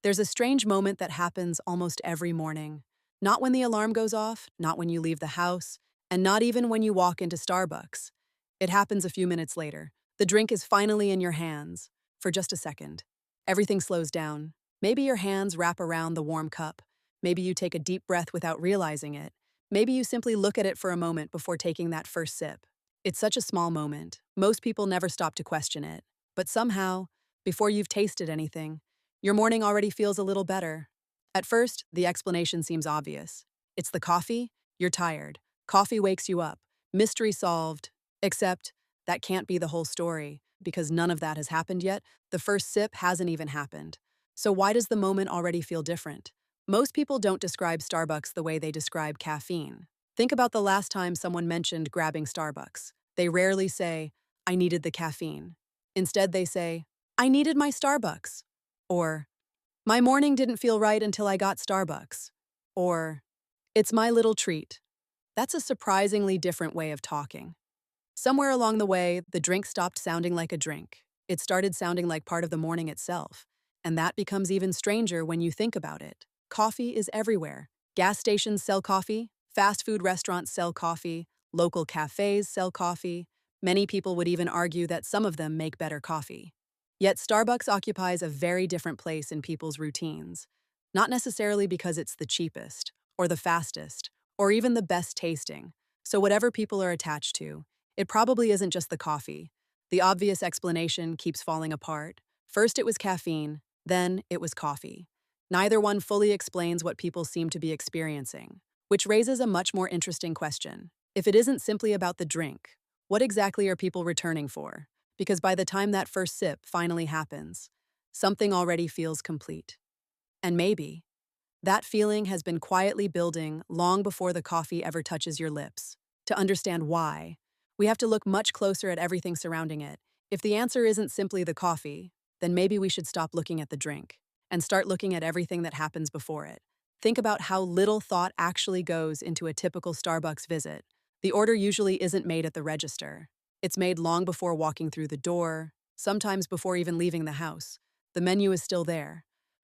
There's a strange moment that happens almost every morning. Not when the alarm goes off, not when you leave the house, and not even when you walk into Starbucks. It happens a few minutes later. The drink is finally in your hands. For just a second. Everything slows down. Maybe your hands wrap around the warm cup. Maybe you take a deep breath without realizing it. Maybe you simply look at it for a moment before taking that first sip. It's such a small moment. Most people never stop to question it. But somehow, before you've tasted anything, your morning already feels a little better. At first, the explanation seems obvious. It's the coffee, you're tired. Coffee wakes you up. Mystery solved. Except, that can't be the whole story, because none of that has happened yet. The first sip hasn't even happened. So why does the moment already feel different? Most people don't describe Starbucks the way they describe caffeine. Think about the last time someone mentioned grabbing Starbucks. They rarely say, I needed the caffeine. Instead, they say, I needed my Starbucks. Or, my morning didn't feel right until I got Starbucks. Or, it's my little treat. That's a surprisingly different way of talking. Somewhere along the way, the drink stopped sounding like a drink. It started sounding like part of the morning itself. And that becomes even stranger when you think about it. Coffee is everywhere. Gas stations sell coffee, fast food restaurants sell coffee, local cafes sell coffee. Many people would even argue that some of them make better coffee. Yet Starbucks occupies a very different place in people's routines. Not necessarily because it's the cheapest, or the fastest, or even the best tasting. So whatever people are attached to, it probably isn't just the coffee. The obvious explanation keeps falling apart. First it was caffeine, then it was coffee. Neither one fully explains what people seem to be experiencing, which raises a much more interesting question. If it isn't simply about the drink, what exactly are people returning for? Because by the time that first sip finally happens, something already feels complete. And maybe that feeling has been quietly building long before the coffee ever touches your lips. To understand why, we have to look much closer at everything surrounding it. If the answer isn't simply the coffee, then maybe we should stop looking at the drink and start looking at everything that happens before it. Think about how little thought actually goes into a typical Starbucks visit. The order usually isn't made at the register. It's made long before walking through the door, sometimes before even leaving the house. The menu is still there.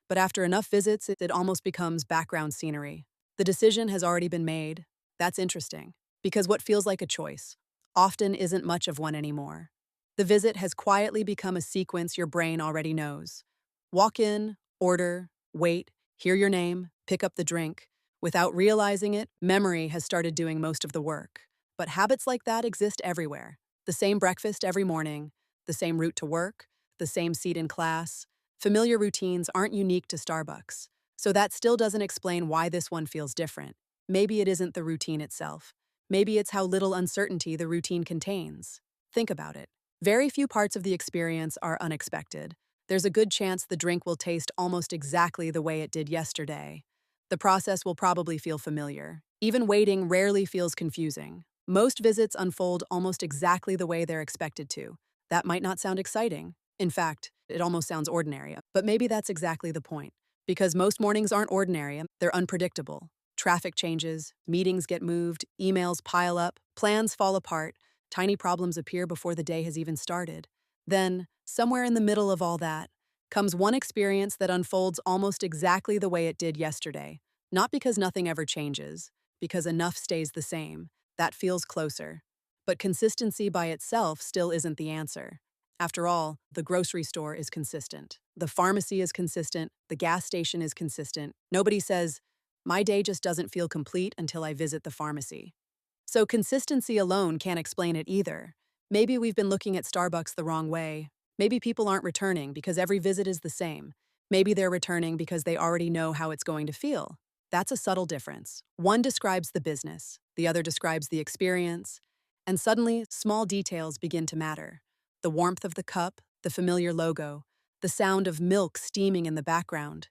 But after enough visits, it almost becomes background scenery. The decision has already been made. That's interesting, because what feels like a choice often isn't much of one anymore. The visit has quietly become a sequence your brain already knows. Walk in, order, wait, hear your name, pick up the drink. Without realizing it, memory has started doing most of the work. But habits like that exist everywhere. The same breakfast every morning, the same route to work, the same seat in class. Familiar routines aren't unique to Starbucks, so that still doesn't explain why this one feels different. Maybe it isn't the routine itself. Maybe it's how little uncertainty the routine contains. Think about it. Very few parts of the experience are unexpected. There's a good chance the drink will taste almost exactly the way it did yesterday. The process will probably feel familiar. Even waiting rarely feels confusing. Most visits unfold almost exactly the way they're expected to. That might not sound exciting. In fact, it almost sounds ordinary, but maybe that's exactly the point. Because most mornings aren't ordinary, they're unpredictable. Traffic changes, meetings get moved, emails pile up, plans fall apart, tiny problems appear before the day has even started. Then, somewhere in the middle of all that, comes one experience that unfolds almost exactly the way it did yesterday. Not because nothing ever changes, because enough stays the same. That feels closer. But consistency by itself still isn't the answer. After all, the grocery store is consistent. The pharmacy is consistent. The gas station is consistent. Nobody says, my day just doesn't feel complete until I visit the pharmacy. So consistency alone can't explain it either. Maybe we've been looking at Starbucks the wrong way. Maybe people aren't returning because every visit is the same. Maybe they're returning because they already know how it's going to feel. That's a subtle difference. One describes the business, the other describes the experience, and suddenly small details begin to matter. The warmth of the cup, the familiar logo, the sound of milk steaming in the background,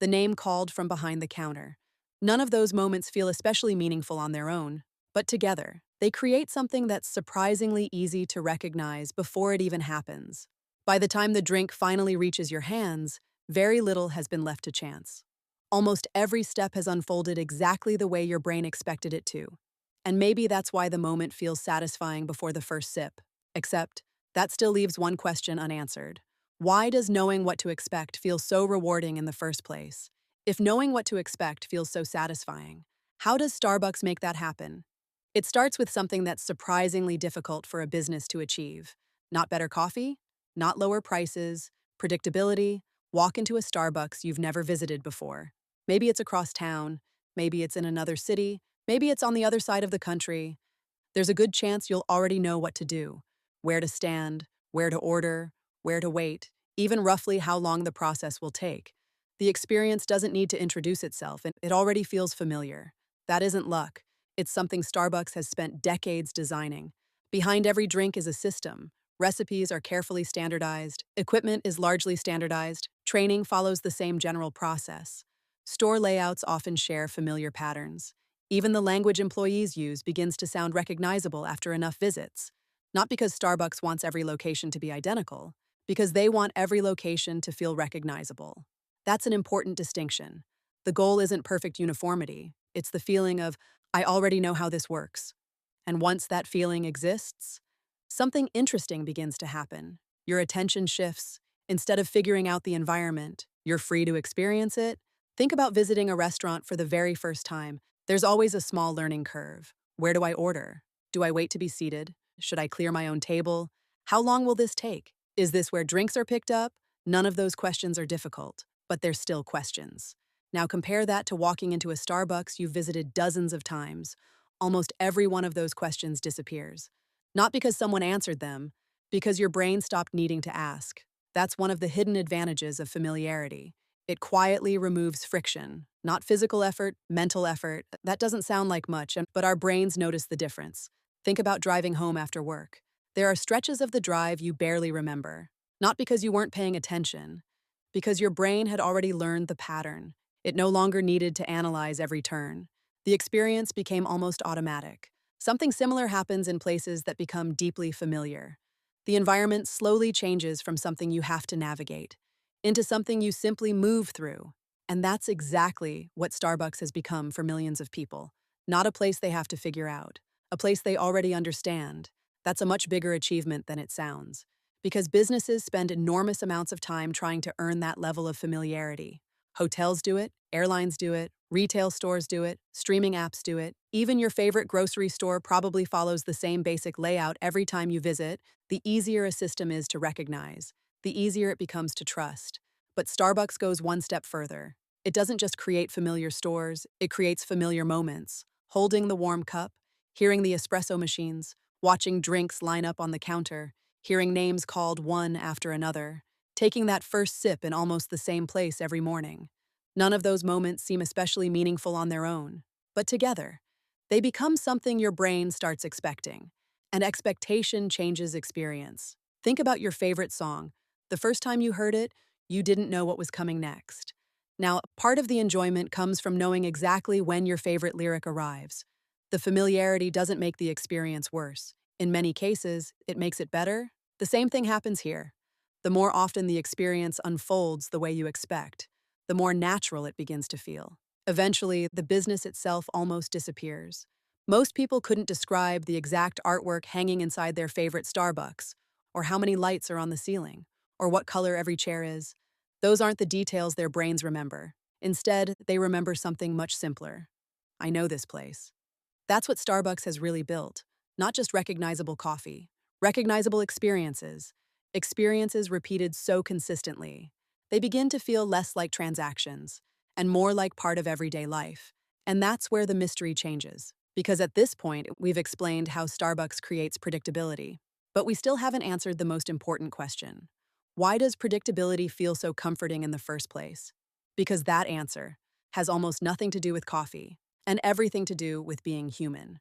the name called from behind the counter. None of those moments feel especially meaningful on their own, but together, they create something that's surprisingly easy to recognize before it even happens. By the time the drink finally reaches your hands, very little has been left to chance. Almost every step has unfolded exactly the way your brain expected it to. And maybe that's why the moment feels satisfying before the first sip. Except, that still leaves one question unanswered. Why does knowing what to expect feel so rewarding in the first place? If knowing what to expect feels so satisfying, how does Starbucks make that happen? It starts with something that's surprisingly difficult for a business to achieve. Not better coffee, not lower prices, predictability. Walk into a Starbucks you've never visited before. Maybe it's across town, maybe it's in another city, maybe it's on the other side of the country. There's a good chance you'll already know what to do, where to stand, where to order, where to wait, even roughly how long the process will take. The experience doesn't need to introduce itself, and it already feels familiar. That isn't luck. It's something Starbucks has spent decades designing. Behind every drink is a system. Recipes are carefully standardized, equipment is largely standardized, training follows the same general process. Store layouts often share familiar patterns. Even the language employees use begins to sound recognizable after enough visits. Not because Starbucks wants every location to be identical, because they want every location to feel recognizable. That's an important distinction. The goal isn't perfect uniformity, it's the feeling of, I already know how this works. And once that feeling exists, something interesting begins to happen. Your attention shifts. Instead of figuring out the environment, you're free to experience it. Think about visiting a restaurant for the very first time. There's always a small learning curve. Where do I order? Do I wait to be seated? Should I clear my own table? How long will this take? Is this where drinks are picked up? None of those questions are difficult, but they're still questions. Now compare that to walking into a Starbucks you've visited dozens of times. Almost every one of those questions disappears. Not because someone answered them, because your brain stopped needing to ask. That's one of the hidden advantages of familiarity. It quietly removes friction, not physical effort, mental effort. That doesn't sound like much, but our brains notice the difference. Think about driving home after work. There are stretches of the drive you barely remember, not because you weren't paying attention, because your brain had already learned the pattern. It no longer needed to analyze every turn. The experience became almost automatic. Something similar happens in places that become deeply familiar. The environment slowly changes from something you have to navigate into something you simply move through. And that's exactly what Starbucks has become for millions of people. Not a place they have to figure out, a place they already understand. That's a much bigger achievement than it sounds, because businesses spend enormous amounts of time trying to earn that level of familiarity. Hotels do it, airlines do it, retail stores do it, streaming apps do it. Even your favorite grocery store probably follows the same basic layout every time you visit. The easier a system is to recognize, the easier it becomes to trust. But Starbucks goes one step further. It doesn't just create familiar stores, it creates familiar moments. Holding the warm cup, hearing the espresso machines, watching drinks line up on the counter, hearing names called one after another, taking that first sip in almost the same place every morning. None of those moments seem especially meaningful on their own, but together, they become something your brain starts expecting. And expectation changes experience. Think about your favorite song. The first time you heard it, you didn't know what was coming next. Now, part of the enjoyment comes from knowing exactly when your favorite lyric arrives. The familiarity doesn't make the experience worse. In many cases, it makes it better. The same thing happens here. The more often the experience unfolds the way you expect, the more natural it begins to feel. Eventually, the business itself almost disappears. Most people couldn't describe the exact artwork hanging inside their favorite Starbucks, or how many lights are on the ceiling, or what color every chair is. Those aren't the details their brains remember. Instead, they remember something much simpler. I know this place. That's what Starbucks has really built. Not just recognizable coffee, recognizable experiences. Experiences repeated so consistently. They begin to feel less like transactions and more like part of everyday life. And that's where the mystery changes. Because at this point, we've explained how Starbucks creates predictability. But we still haven't answered the most important question. Why does predictability feel so comforting in the first place? Because that answer has almost nothing to do with coffee and everything to do with being human.